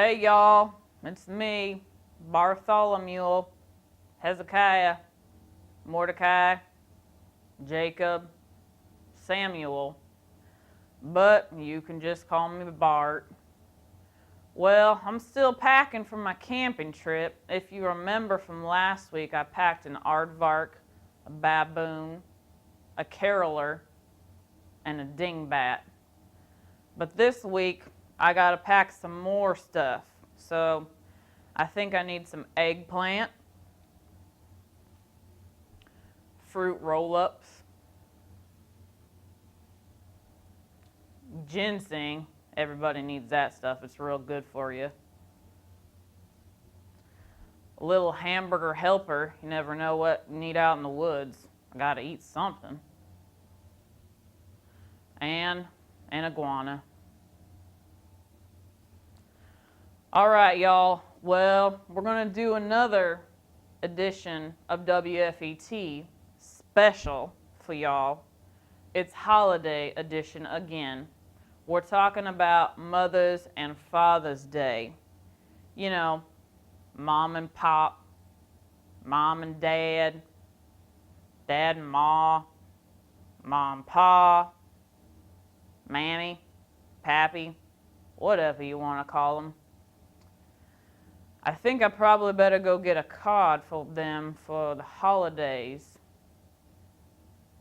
Hey y'all, it's me, Bartholomew, Hezekiah, Mordecai, Jacob, Samuel, but you can just call me Bart. Well, I'm still packing for my camping trip. If you remember from last week, I packed an aardvark, a baboon, a caroler, and a dingbat. But this week, I gotta pack some more stuff. So I think I need some eggplant, fruit roll-ups, ginseng. Everybody needs that stuff. It's real good for you. A little hamburger helper. You never know what you need out in the woods. I gotta eat something. And an iguana. All right, y'all. Well, we're going to do another edition of WFET special for y'all. It's holiday edition again. We're talking about Mother's and Father's Day. You know, mom and pop, mom and dad, dad and ma, mom and pa, mammy, pappy, whatever you want to call them. I think I probably better go get a card for them for the holidays.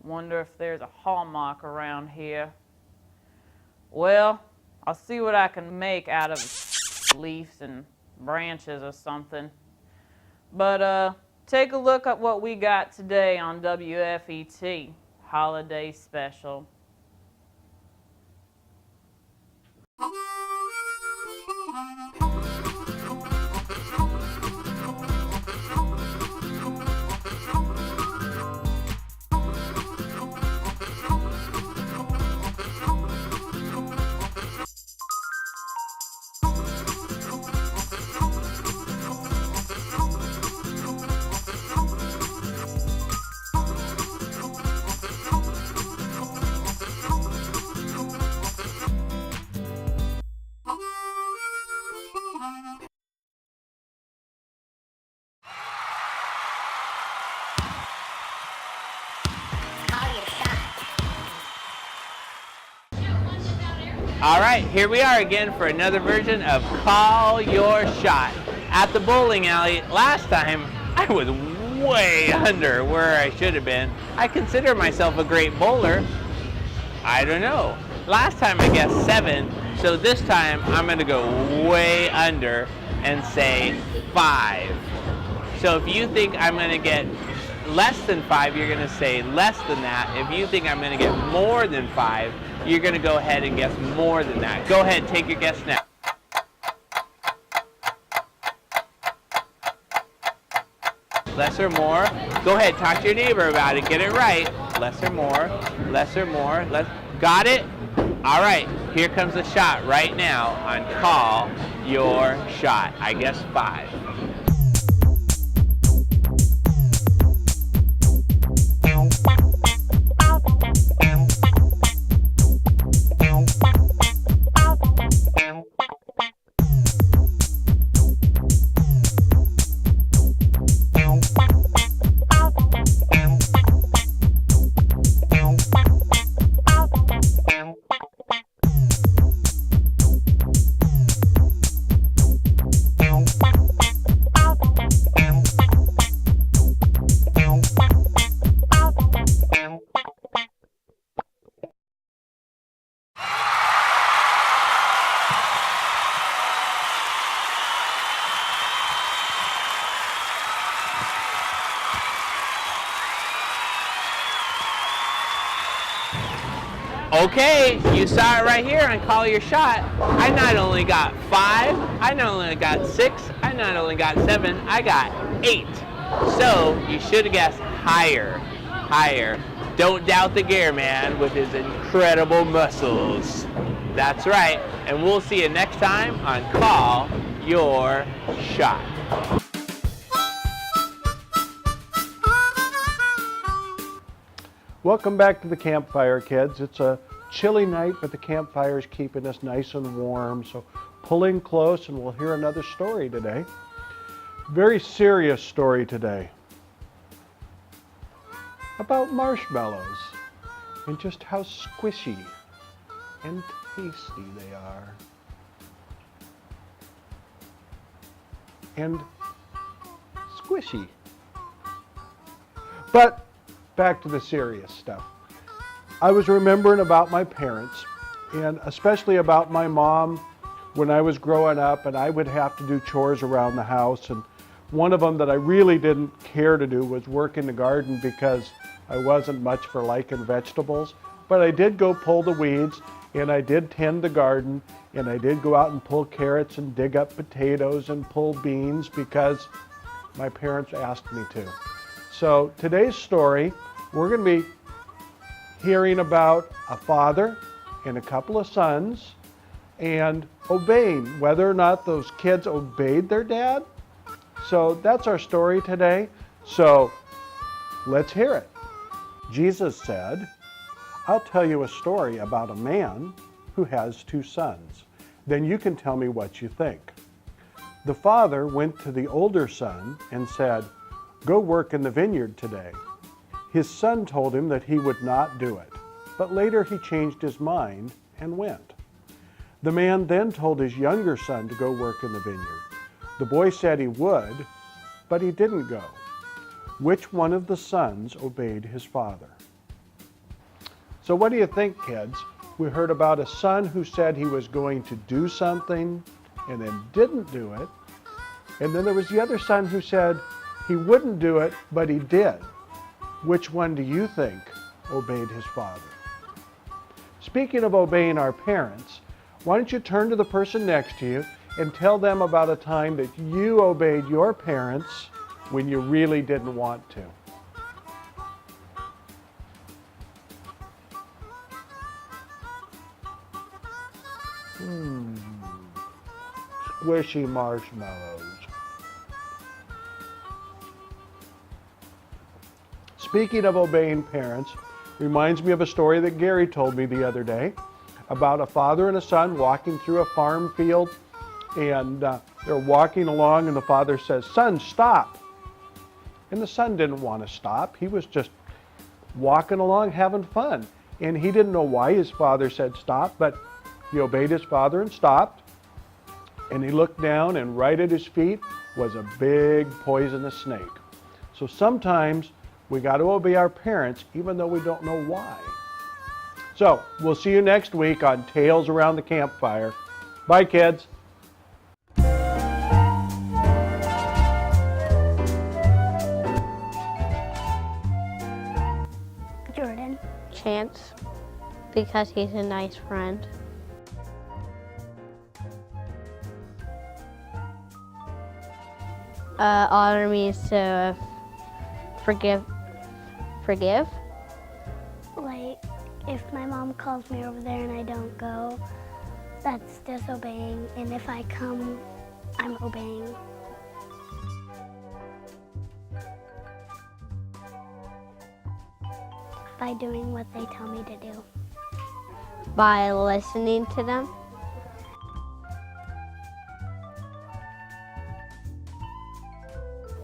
Wonder if there's a Hallmark around here. Well, I'll see what I can make out of leaves and branches or something. But take a look at what we got today on WFET Holiday Special. All right, here we are again for another version of Call Your Shot. At the bowling alley, last time I was way under where I should have been. I consider myself a great bowler. I don't know. Last time I guessed 7, so this time I'm gonna go way under and say 5. So if you think I'm gonna get less than 5, you're gonna say less than that. If you think I'm gonna get more than 5, you're going to go ahead and guess more than that. Go ahead, take your guess now. Less or more. Go ahead, talk to your neighbor about it. Get it right. Less or more. Less or more. Got it? All right, here comes the shot right now on Call Your Shot. I guess 5. Okay, you saw it right here on Call Your Shot. I not only got 5, I not only got 6, I not only got 7, I got 8. So you should have guessed higher. Don't doubt the Gare man with his incredible muscles. That's right, and we'll see you next time on Call Your Shot. Welcome back to the campfire, kids. It's a chilly night, but the campfire's keeping us nice and warm. So pull in close and we'll hear another story today. Very serious story today about marshmallows and just how squishy and tasty they are. And squishy. But back to the serious stuff. I was remembering about my parents, and especially about my mom when I was growing up, and I would have to do chores around the house, and one of them that I really didn't care to do was work in the garden because I wasn't much for liking vegetables. But I did go pull the weeds, and I did tend the garden, and I did go out and pull carrots and dig up potatoes and pull beans because my parents asked me to. So today's story, we're going to be hearing about a father and a couple of sons and obeying, whether or not those kids obeyed their dad. So that's our story today. So let's hear it. Jesus said, "I'll tell you a story about a man who has 2 sons. Then you can tell me what you think. The father went to the older son and said, 'Go work in the vineyard today.' His son told him that he would not do it, but later he changed his mind and went. The man then told his younger son to go work in the vineyard. The boy said he would, but he didn't go. Which one of the sons obeyed his father?" So what do you think, kids? We heard about a son who said he was going to do something and then didn't do it. And then there was the other son who said he wouldn't do it, but he did. Which one do you think obeyed his father? Speaking of obeying our parents, why don't you turn to the person next to you and tell them about a time that you obeyed your parents when you really didn't want to. Squishy marshmallows. Speaking of obeying parents, reminds me of a story that Gary told me the other day about a father and a son walking through a farm field, and they're walking along and the father says, "Son, stop." And the son didn't want to stop. He was just walking along having fun. And he didn't know why his father said stop, but he obeyed his father and stopped. And he looked down, and right at his feet was a big poisonous snake. So sometimes we got to obey our parents even though we don't know why. So we'll see you next week on Tales Around the Campfire. Bye, kids. Jordan. Chance, because he's a nice friend. Honor means to forgive. Like, if my mom calls me over there and I don't go, that's disobeying. And if I come, I'm obeying. By doing what they tell me to do. By listening to them.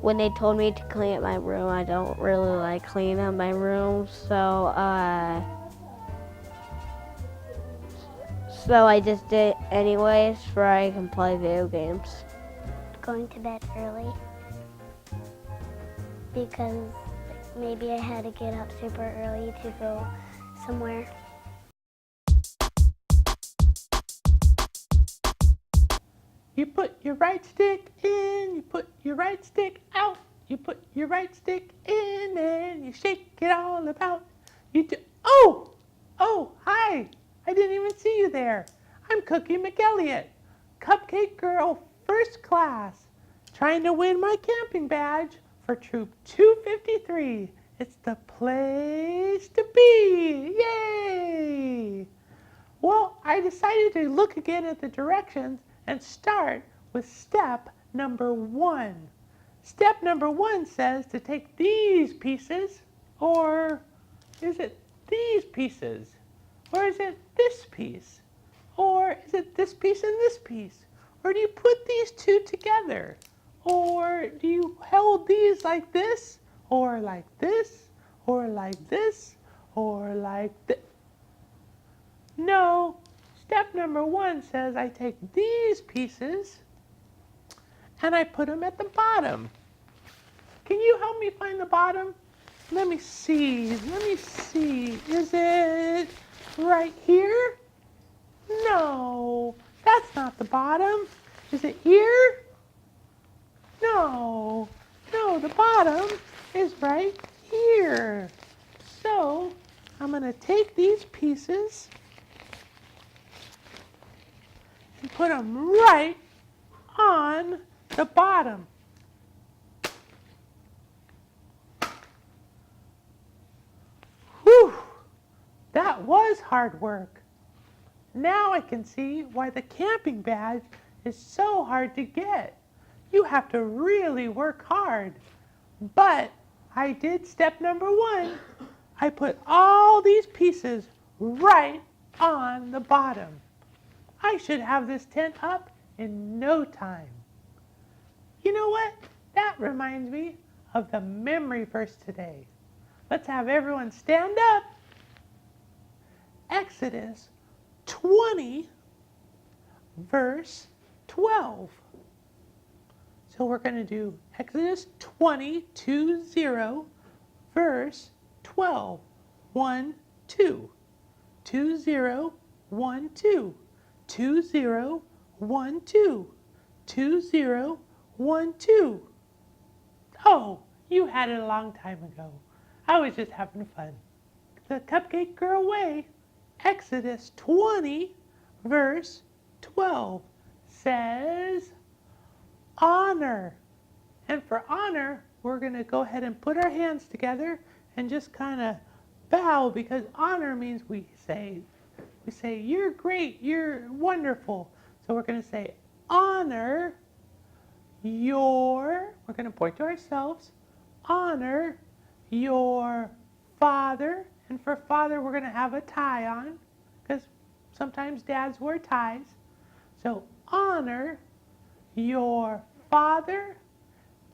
When they told me to clean up my room, I don't really like cleaning up my room, so I just did it anyways so I can play video games. Going to bed early because maybe I had to get up super early to go somewhere. You put your right stick in, you put your right stick out, you put your right stick in and you shake it all about. Oh, hi, I didn't even see you there. I'm Cookie McElliott, Cupcake Girl First Class, trying to win my camping badge for Troop 253. It's the place to be, yay! Well, I decided to look again at the directions and start with step number 1. Step number 1 says to take these pieces, or is it these pieces? Or is it this piece? Or is it this piece and this piece? Or do you put these two together? Or do you hold these like this? Or like this? Or like this? Or like this? No. Step number 1 says I take these pieces and I put them at the bottom. Can you help me find the bottom? Let me see. Is it right here? No, that's not the bottom. Is it here? No, the bottom is right here. So I'm going to take these pieces and put them right on the bottom. Whew, that was hard work. Now I can see why the camping badge is so hard to get. You have to really work hard. But I did step number 1. I put all these pieces right on the bottom. I should have this tent up in no time. You know what? That reminds me of the memory verse today. Let's have everyone stand up. Exodus 20, verse 12. So we're going to do Exodus 20, verse 12. 1, 2. 2, 0, 1, 2. 2, 0, 1, 2. 2, 0, 1, 2. Oh, you had it a long time ago. I was just having fun. The Cupcake Girl way. Exodus 20, verse 12 says, honor. And for honor, we're going to go ahead and put our hands together and just kind of bow, because honor means we say, you're great, you're wonderful. So we're going to say, honor your, we're going to point to ourselves, honor your father. And for father, we're going to have a tie on, because sometimes dads wear ties. So honor your father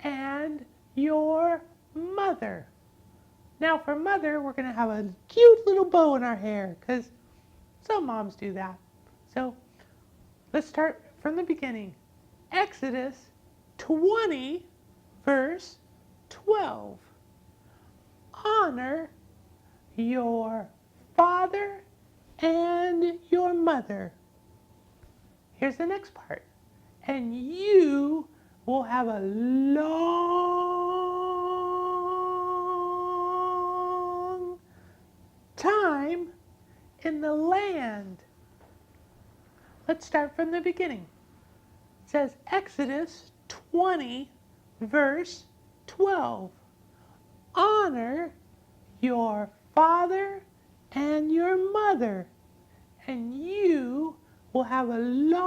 and your mother. Now for mother, we're going to have a cute little bow in our hair, because some moms do that. So let's start from the beginning. Exodus 20, verse 12. Honor your father and your mother. Here's the next part. And you will have a long time in the land. Let's start from the beginning. It says Exodus 20, verse 12. Honor your father and your mother, and you will have a long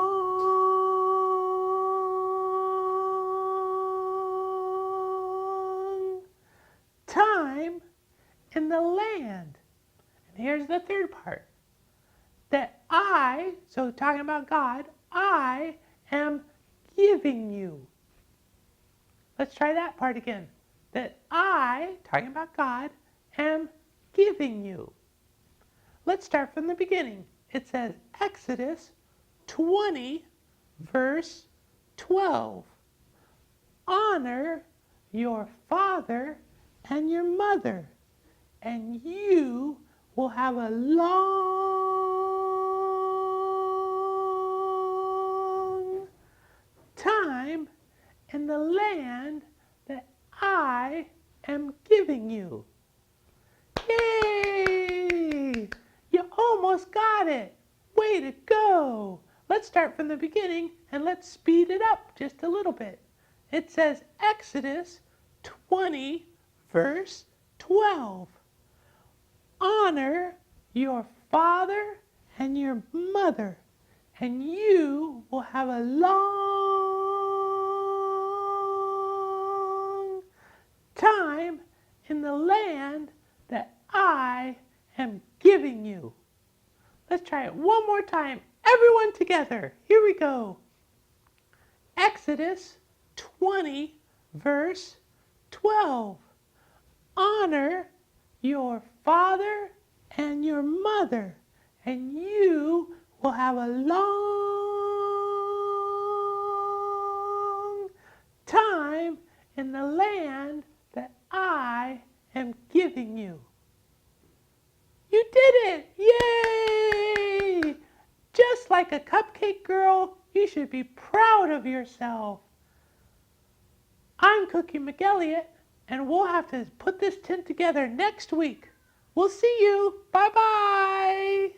time in the land. And here's the third part. That I, so talking about God, I am giving you. Let's try that part again. That I, talking about God, am giving you. Let's start from the beginning. It says Exodus 20, verse 12. Honor your father and your mother, and you will have a long time in the land that I am giving you. Yay! You almost got it. Way to go. Let's start from the beginning and let's speed it up just a little bit. It says Exodus 20, verse 12. Honor your father and your mother, and you will have a long time in the land that I am giving you. Let's try it one more time. Everyone together. Here we go. Exodus 20, verse 12. Honor your father and your mother, and you will have a long time in the land that I am giving you. You did it! Yay! Just like a cupcake girl, you should be proud of yourself. I'm Cookie McElliott, and we'll have to put this tent together next week. We'll see you. Bye-bye.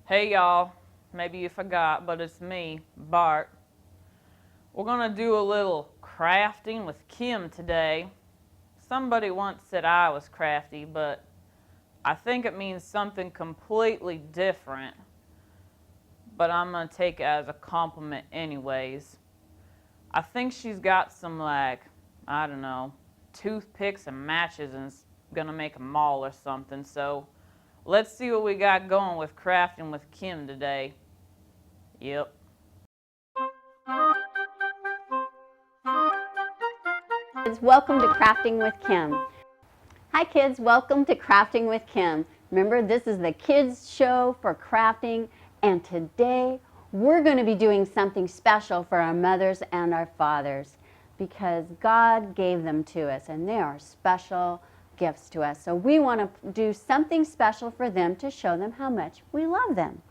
Hey y'all, maybe you forgot, but it's me, Bart. We're gonna do a little crafting with Kim today. Somebody once said I was crafty, but I think it means something completely different. But I'm gonna take it as a compliment anyways. I think she's got some, like, I don't know, toothpicks and matches and is gonna make a mall or something. So let's see what we got going with crafting with Kim today. Yep. Welcome to Crafting with Kim. Hi kids, welcome to Crafting with Kim. Remember, this is the kids show for crafting, and today we're going to be doing something special for our mothers and our fathers because God gave them to us and they are special gifts to us. So we want to do something special for them to show them how much we love them.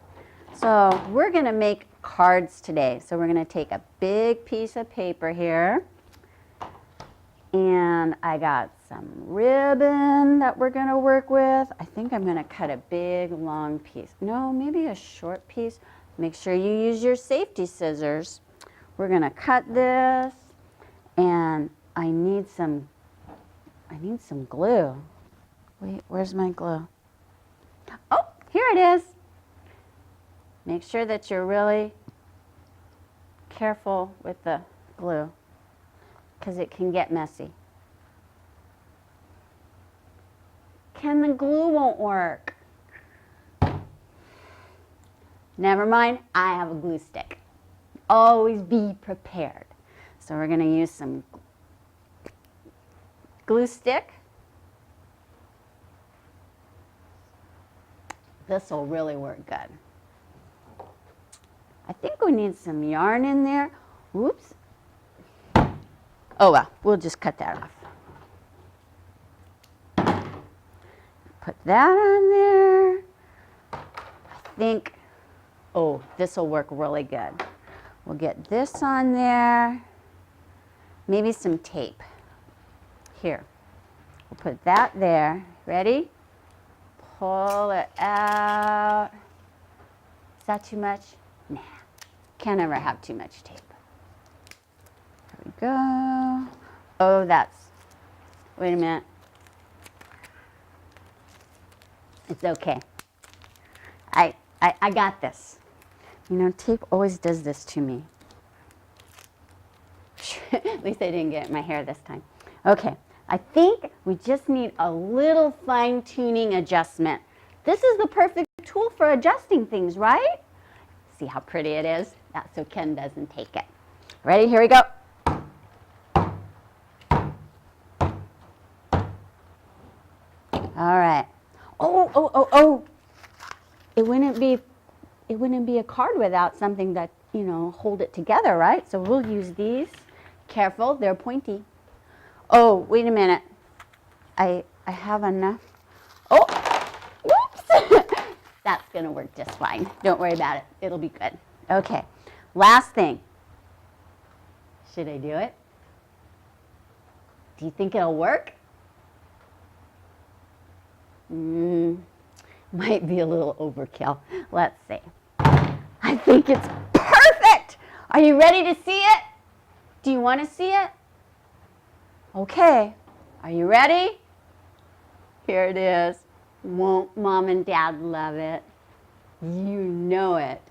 So we're going to make cards today. So we're going to take a big piece of paper here. And I got some ribbon that we're going to work with. I think I'm going to cut a big long piece. No, maybe a short piece. Make sure you use your safety scissors. We're going to cut this, and I need some glue. Wait, where's my glue? Oh, here it is. Make sure that you're really careful with the glue, because it can get messy. The glue won't work. Never mind, I have a glue stick. Always be prepared. So we're going to use some glue stick. This will really work good. I think we need some yarn in there. Whoops. Oh well, we'll just cut that off. Put that on there. I think, oh, this will work really good. We'll get this on there. Maybe some tape. Here. We'll put that there. Ready? Pull it out. Is that too much? Nah. Can't ever have too much tape. There we go. Oh, wait a minute. It's okay. I got this. You know, tape always does this to me. At least I didn't get my hair this time. Okay, I think we just need a little fine-tuning adjustment. This is the perfect tool for adjusting things, right? See how pretty it is? That's so Ken doesn't take it. Ready? Here we go. All right. Oh. It wouldn't be a card without something that, you know, hold it together, right? So we'll use these. Careful, they're pointy. Oh, wait a minute. I have enough. Oh, whoops. That's going to work just fine. Don't worry about it. It'll be good. Okay, last thing. Should I do it? Do you think it'll work? Might be a little overkill. Let's see. I think it's perfect. Are you ready to see it? Do you want to see it? Okay. Are you ready? Here it is. Won't Mom and Dad love it? You know it.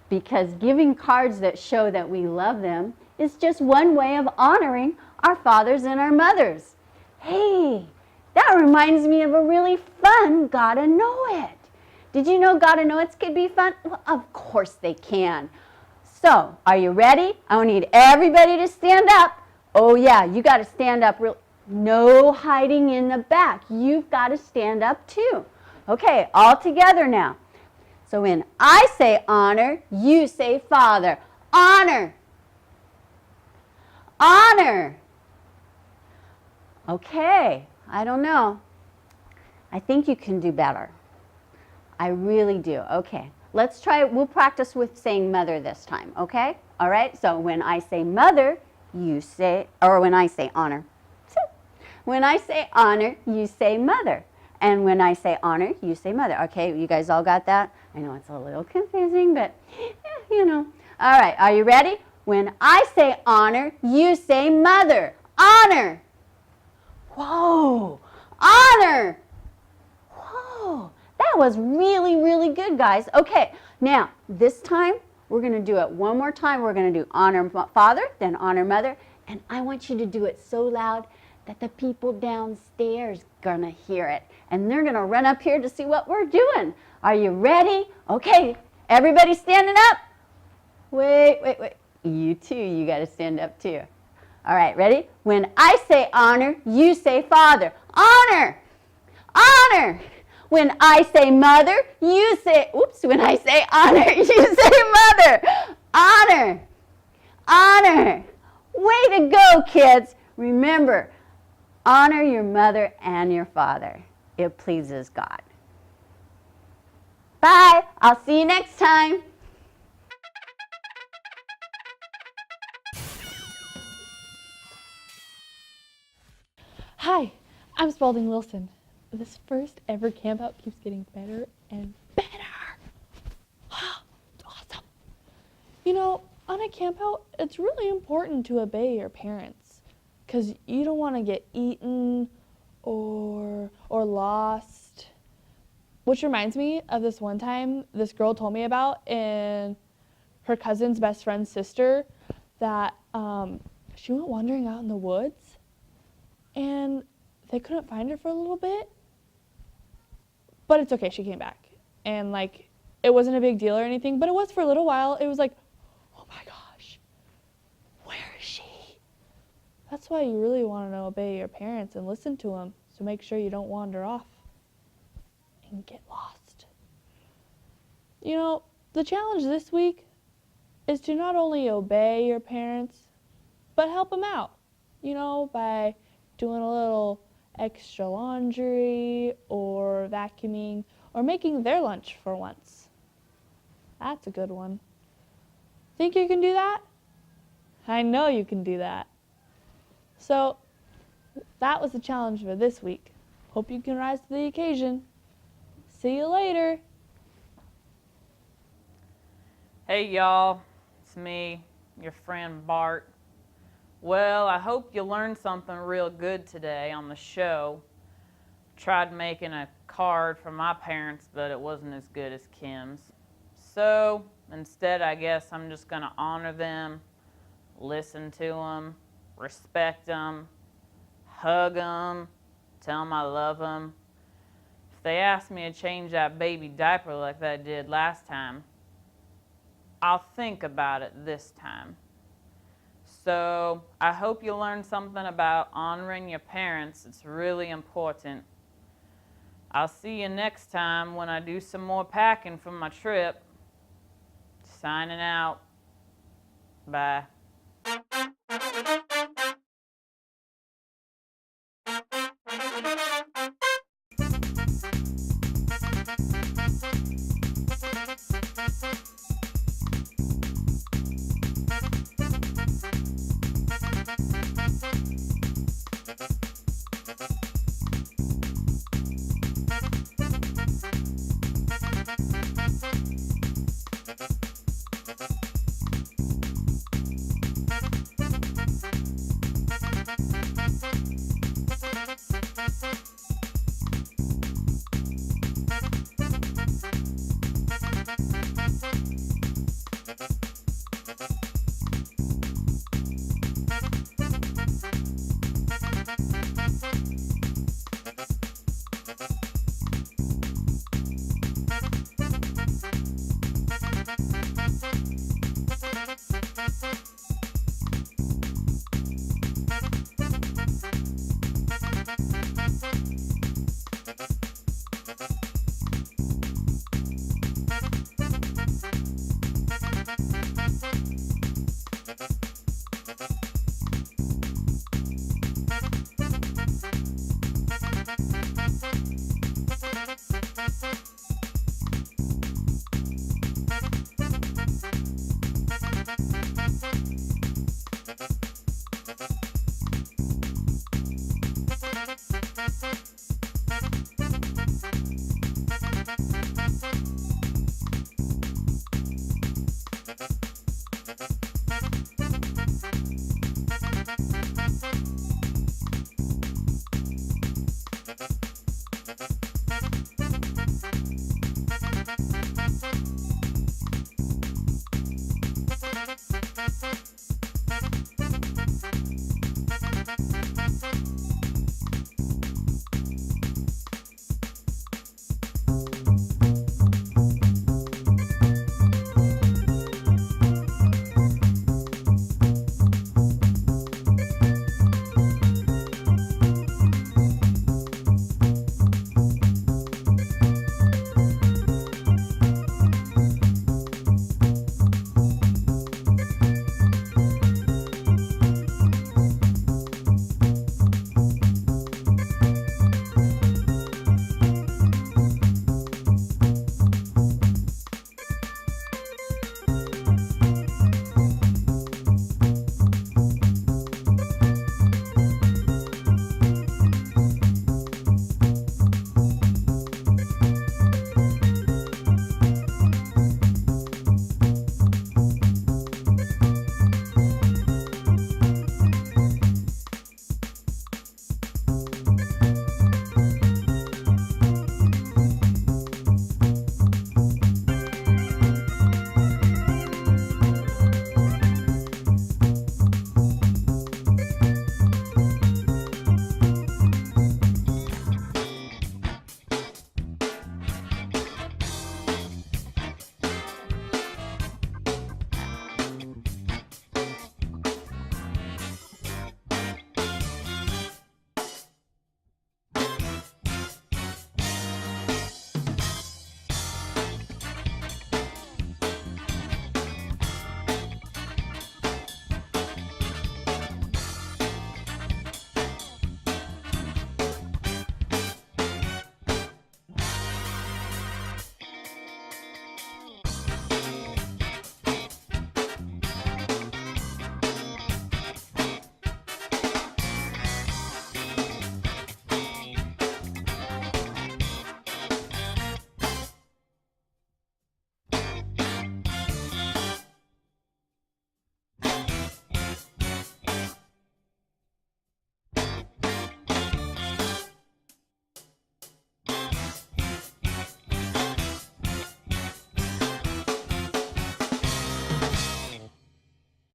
Because giving cards that show that we love them is just one way of honoring our fathers and our mothers. Hey, that reminds me of a really fun Gotta Know It. Did you know Gotta Know It's could be fun? Well, of course they can. So, are you ready? I need everybody to stand up. Oh yeah, you got to stand up. No hiding in the back. You've got to stand up too. Okay, all together now. So when I say honor, you say father. Honor. Honor. Okay, I don't know. I think you can do better. I really do. Okay, let's try it. We'll practice with saying mother this time, okay? All right, so when I say mother, you say, or when I say honor. When I say honor, you say mother. And when I say honor, you say mother. Okay, you guys all got that? I know it's a little confusing, but you know. All right, are you ready? When I say honor, you say mother. Honor. Whoa, honor. Whoa, that was really, really good, guys. Okay, now this time we're going to do it one more time. We're going to do honor father, then honor mother. And I want you to do it so loud that the people downstairs going to hear it. And they're going to run up here to see what we're doing. Are you ready? Okay, everybody standing up? Wait. You too, you got to stand up too. All right, ready? When I say honor, you say father. Honor! Honor! When I say mother, you say, when I say honor, you say mother. Honor! Honor! Way to go, kids. Remember, honor your mother and your father. It pleases God. Bye. I'll see you next time. Hi, I'm Spalding Wilson. This first ever camp out keeps getting better and better. Awesome. You know, on a camp out, it's really important to obey your parents because you don't want to get eaten or lost. Which reminds me of this one time this girl told me about, and her cousin's best friend's sister, that she went wandering out in the woods and they couldn't find her for a little bit. But it's okay, she came back. And like, it wasn't a big deal or anything, but it was for a little while. It was like, oh my gosh, where is she? That's why you really want to obey your parents and listen to them. So make sure you don't wander off and get lost. You know, the challenge this week is to not only obey your parents, but help them out, you know, by doing a little extra laundry or vacuuming or making their lunch for once. That's a good one. Think you can do that? I know you can do that. So that was the challenge for this week. Hope you can rise to the occasion. See you later. Hey y'all, it's me, your friend Bart. Well, I hope you learned something real good today on the show. Tried making a card for my parents, but it wasn't as good as Kim's. So instead, I guess I'm just going to honor them, listen to them, respect them, hug them, tell them I love them. If they ask me to change that baby diaper like I did last time, I'll think about it this time. So I hope you learned something about honoring your parents. It's really important. I'll see you next time when I do some more packing from my trip. Signing out. Bye.